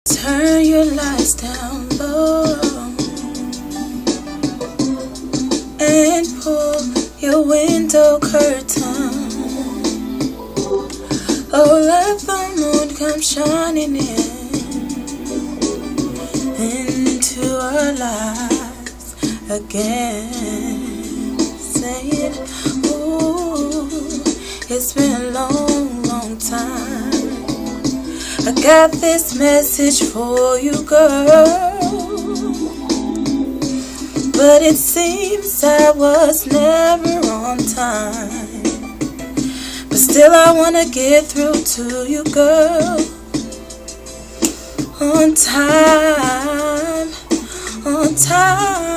Turn your lights down low and pull your window curtain. Oh, let the moon come shining into our lives again. Saying, ooh, it's been a long, long time. I got this message for you, girl, but it seems I was never on time. But still I wanna get through to you, girl, on time, on time.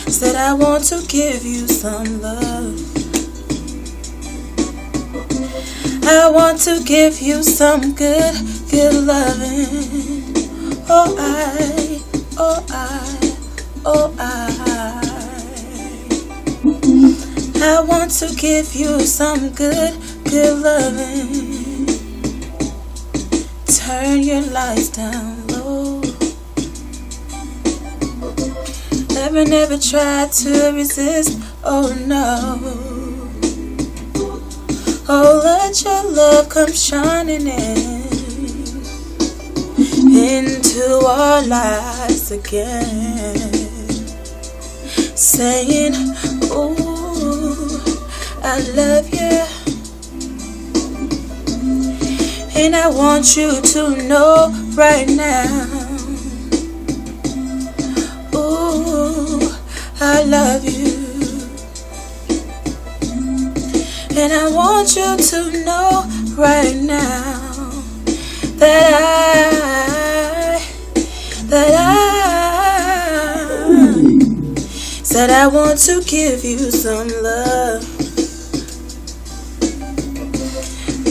Said I want to give you some love. I want to give you some good, good loving. Oh, I want to give you some good, good loving. Turn your lights down low. Never try to resist, oh no. Oh, let your love come shining into our lives again. Saying, ooh, I love you. And I want you to know right now, ooh, I love you. And I want you to know right now that I said I want to give you some love.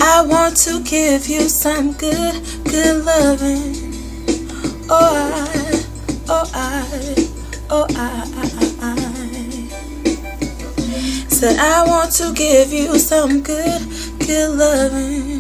I want to give you some good, good loving. Said I want to give you some good, good loving.